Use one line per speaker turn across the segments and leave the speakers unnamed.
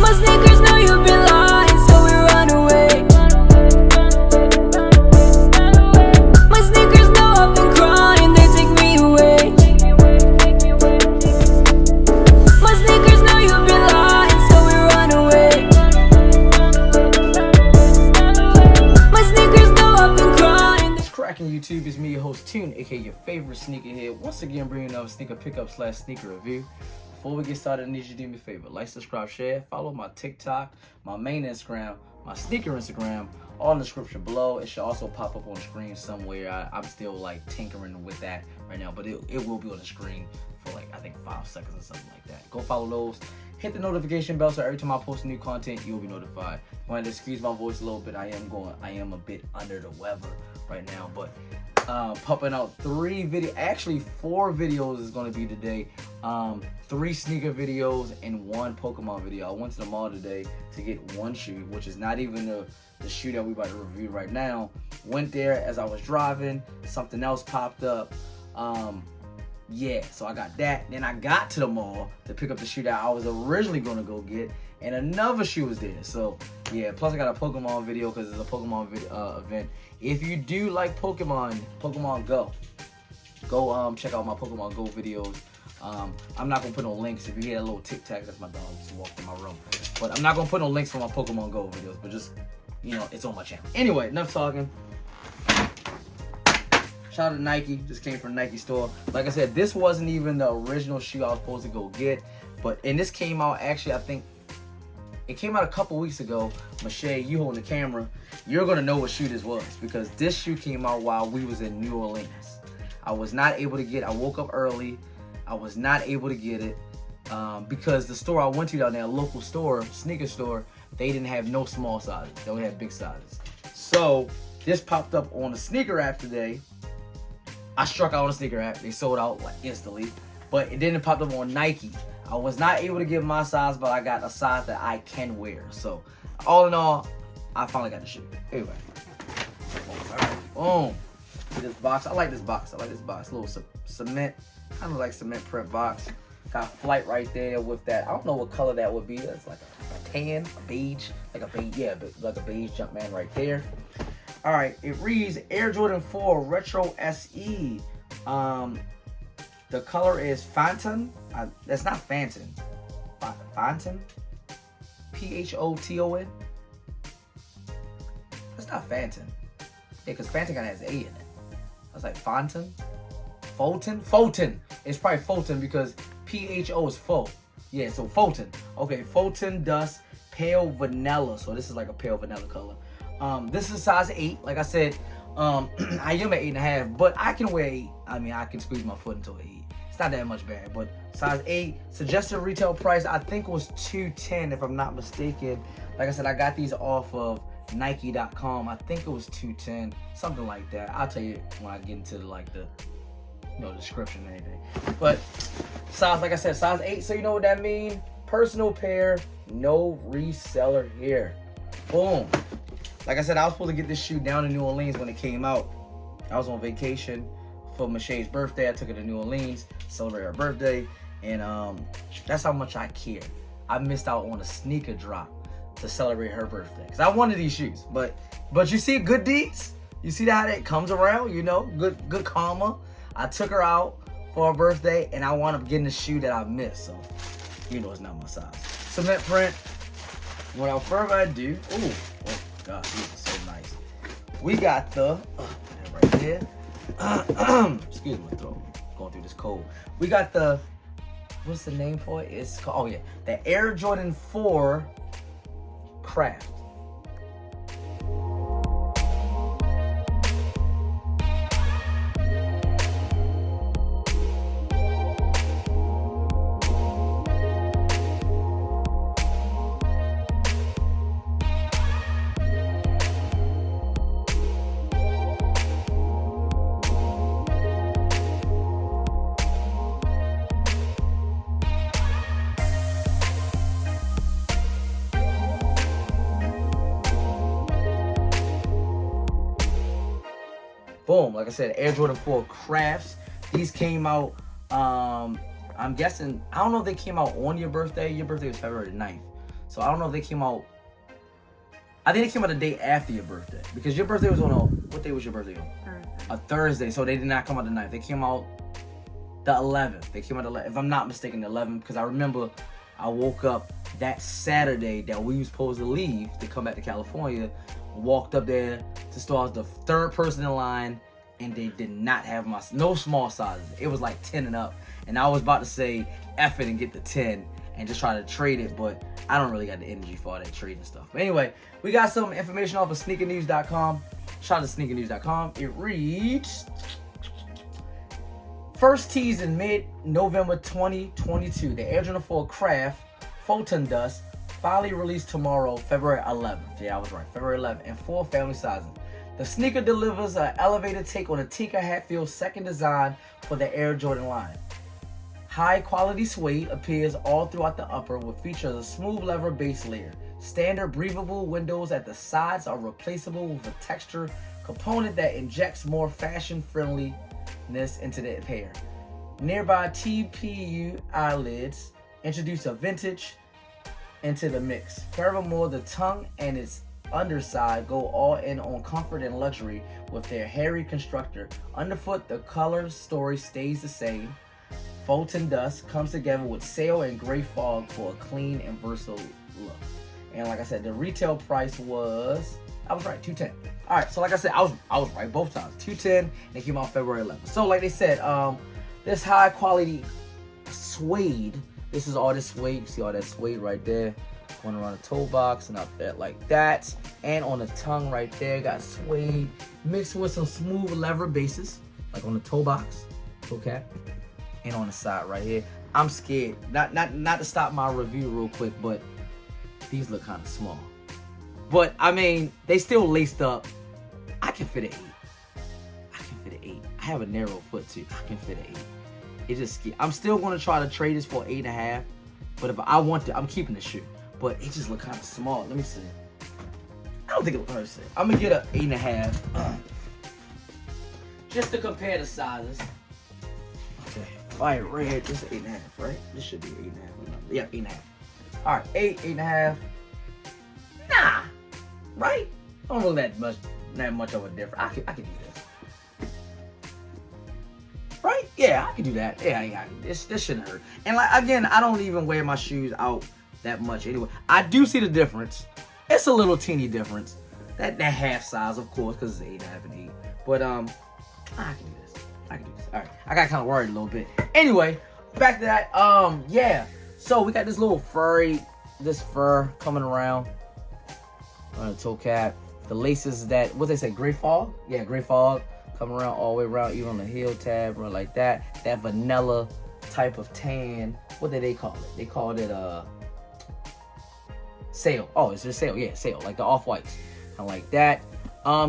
My sneakers know you've been lying, so we run away. My sneakers know I've been crying, they take me away. My sneakers know you've been lying, so we run away. My sneakers know I've been crying.
What's cracking, YouTube? It's me, your host Tune, aka your favorite sneakerhead. Once again, bringing up a sneaker pickup / sneaker review. Before we get started, I need you to do me a favor. Like, subscribe, share, follow my TikTok, my main Instagram, my sneaker Instagram, all in the description below. It should also pop up on the screen somewhere. I'm still like tinkering with that right now, but it will be on the screen for like, I think 5 seconds or something like that. Go follow those. Hit the notification bell so every time I post new content, you'll be notified. I wanted to excuse my voice a little bit. I am a bit under the weather right now, but pumping out 4 videos is going to be today. 3 sneaker videos and 1 Pokemon video. I went to the mall today to get 1 shoe, which is not even the shoe that we about to review right now. Went there as I was driving, something else popped up. Yeah, so I got that. Then I got to the mall to pick up the shoe that I was originally going to go get, and another shoe was there. So yeah, plus I got a Pokemon video because it's a Pokemon event. If you do like Pokemon Go, check out my Pokemon Go videos. I'm not gonna put no links. If you hear a little tic tac, that's my dog just walked in my room. But I'm not gonna put no links for my Pokemon Go videos, but just, you know, it's on my channel. Anyway, enough talking. Shout out to Nike, just came from Nike store. Like I said, this wasn't even the original shoe I was supposed to go get, and this came out, actually, I think it came out a couple weeks ago. Mache, you holding the camera, you're gonna know what shoe this was, because this shoe came out while we was in New Orleans. I was not able to get it. I woke up early. I was not able to get it because the store I went to down there, a local store, sneaker store, they didn't have no small sizes. They only had big sizes. So this popped up on the sneaker app today. I struck out on the sneaker app. They sold out like instantly, but it didn't pop up on Nike. I was not able to get my size, but I got a size that I can wear. So all in all, I finally got the shoe. Anyway, boom. This box, I like this box. A little cement, kind of like cement print box. Got flight right there with that. I don't know what color that would be. It's like a tan, a beige, like a beige Jumpman right there. All right, it reads Air Jordan 4 Retro SE. The color is Phantom. That's not Phantom. Phantom? P-H-O-T-O-N? That's not Phantom. Yeah, because Phantom kind of has A in it. I was like, Phantom? Fulton? Fulton. It's probably Fulton because P-H-O is full. Yeah, so Fulton. Okay, Fulton Dust Pale Vanilla. So this is like a pale vanilla color. This is size 8. Like I said, I am at 8.5, but I can wear 8. I mean, I can squeeze my foot into 8. It's not that much bad, but size 8. Suggested retail price, I think, was $210 if I'm not mistaken. Like I said, I got these off of Nike.com. I think it was $210, something like that. I'll tell you when I get into the description and anything. But size, like I said, size 8. So you know what that means? Personal pair, no reseller here. Boom. Like I said, I was supposed to get this shoe down in New Orleans when it came out. I was on vacation for Mache's birthday. I took her to New Orleans, celebrate her birthday, and that's how much I care. I missed out on a sneaker drop to celebrate her birthday because I wanted these shoes. But you see, good deeds. You see how that comes around. You know, good karma. I took her out for her birthday, and I wound up getting the shoe that I missed. So you know, it's not my size. Cement print. Without further ado, oh gosh, these are so nice. We got the right there. Excuse my throat. Going through this cold. We got the, what's the name for it? It's called, oh yeah, the Air Jordan 4 Craft. Boom, like I said, Air Jordan 4 Crafts. These came out, I'm guessing, I don't know if they came out on your birthday. Your birthday was February 9th. So I don't know if they came out. I think they came out the day after your birthday. Because your birthday was on what day was your birthday on?
Thursday.
A Thursday. So they did not come out the 9th. They came out the 11th. They came out the 11th. If I'm not mistaken, the 11th. Because I remember I woke up that Saturday that we was supposed to leave to come back to California. Walked up there to start the third person in line. And they did not have no small sizes. It was like 10 and up. And I was about to say F it and get the 10 and just try to trade it. But I don't really got the energy for all that trading stuff. But anyway, we got some information off of sneakernews.com. Shout out to sneakernews.com. It reads, first teased in mid-November 2022. The Air Jordan 4 Craft Photon Dust finally released tomorrow, February 11th. Yeah, I was right. February 11th in 4 family sizes. The sneaker delivers an elevated take on the Tika Hatfield's second design for the Air Jordan line. High quality suede appears all throughout the upper, which features a smooth leather base layer. Standard breathable windows at the sides are replaceable with a texture component that injects more fashion friendliness into the pair. Nearby TPU eyelids introduce a vintage into the mix. Furthermore, the tongue and its underside go all in on comfort and luxury with their hairy constructor. Underfoot, the color story stays the same. Photon Dust comes together with sail and gray fog for a clean and versatile look. And like I said, the retail price was, I was right, $210. All right, so like I said, I was right both times. $210. They came out February 11th. So like they said, this high quality suede. This is all this suede. You see all that suede right there. Going around the toe box and up there like that. And on the tongue right there, got suede mixed with some smooth leather bases, like on the toe box, toe cap, and on the side right here. I'm scared, not to stop my review real quick, but these look kind of small. But I mean, they still laced up. I can fit an 8. I can fit an 8. I have a narrow foot too. I can fit an 8. It just, I'm still gonna try to trade this for 8.5. But if I want to, I'm keeping the shoe. But it just look kind of small. Let me see. I don't think it looks. I'm gonna get an 8.5. Just to compare the sizes. Okay, fire red. This is 8.5, right? This should be 8.5. Yeah, 8.5. All right, 8.5. Nah, right? I don't really that much of a difference. I can do this. Right? Yeah, I can do that. Yeah. This shouldn't hurt. And like again, I don't even wear my shoes out that much anyway. I do see the difference. It's a little teeny difference. That half size, of course, because it's 8.5 and 8. But I can do this. I can do this. All right. I got kind of worried a little bit. Anyway, back to that. Yeah. So we got this little fur coming around on the toe cap. The laces that, what they say, gray fog? Yeah, gray fog coming around all the way around, even on the heel tab, or like that. That vanilla type of tan. What did they call it? They called it sail. Oh, it's just sail. Yeah, sail. Like the off-whites. Kind of like that.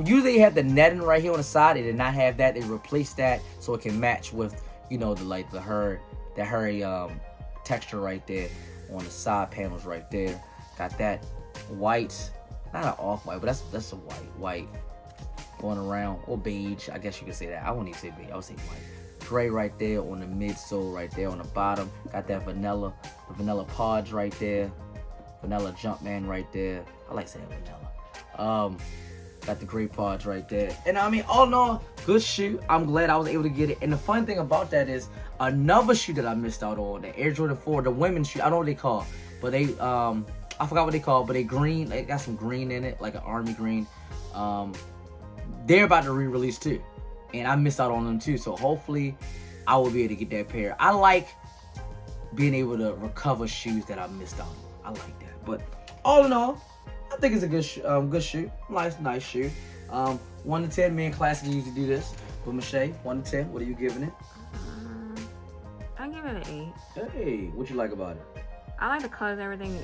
Usually they have the netting right here on the side. They did not have that. They replaced that so it can match with, you know, the hairy texture right there on the side panels right there. Got that white, not an off-white, but that's a white going around, or beige. I guess you could say that. I wouldn't even say beige. I would say white. Gray right there on the midsole right there on the bottom. Got that vanilla podge right there. Vanilla Jumpman right there. I like saying vanilla. Got the gray podge right there. And I mean, all in all, good shoe. I'm glad I was able to get it. And the fun thing about that is another shoe that I missed out on, the Air Jordan 4, the women's shoe. I don't know what they call, but they I forgot what they call, but they green. They got some green in it, like an army green. They're about to re-release too, and I missed out on them too. So hopefully, I will be able to get that pair. I like being able to recover shoes that I missed out on. I like that. But all in all, I think it's a good shoe. Nice shoe. 1 to 10, me and Classic used to do this. But Michelle, 1 to 10, what are you giving it?
I give it an 8.
Hey, what you like about it?
I like the colors, everything.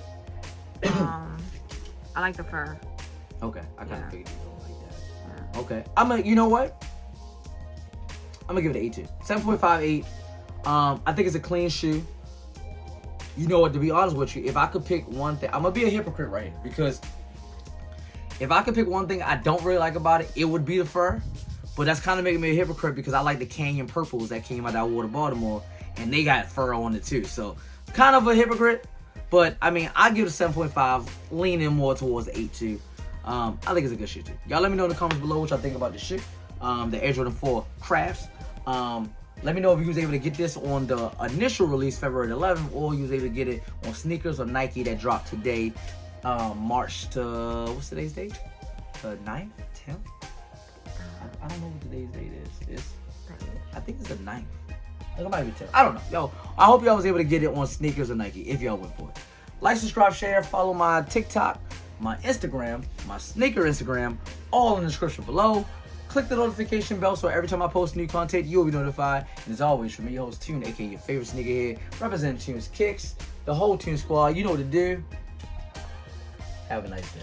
I like the fur.
Okay, I kind of figured you don't like that.
Yeah.
Okay, you know what? I'm gonna give it an 8 too. 7.58. I think it's a clean shoe. You know what, to be honest with you, if I could pick one thing, I'm gonna be a hypocrite right here, because if I could pick one thing I don't really like about it, it would be the fur. But that's kind of making me a hypocrite because I like the Canyon Purples that came out of Baltimore, and they got fur on it too. So kind of a hypocrite. But I mean, I give it a 7.5, leaning more towards the 8 too. I think it's a good shoe too. Y'all let me know in the comments below what y'all think about the shoe. The Air Jordan 4 Crafts. Let me know if you was able to get this on the initial release, February 11th, or you was able to get it on Sneakers or Nike that dropped today, March to, what's today's date? The 9th, 10th? I don't know what today's date is. I think it's the 9th. It might be 10th. I don't know. Yo, I hope y'all was able to get it on Sneakers or Nike if y'all went for it. Like, subscribe, share, follow my TikTok, my Instagram, my sneaker Instagram, all in the description below. Click the notification bell so every time I post new content, you'll be notified. And as always, from me, your host, Tune, aka your favorite sneakerhead, representing Tune's Kicks, the whole Tune squad. You know what to do. Have a nice day.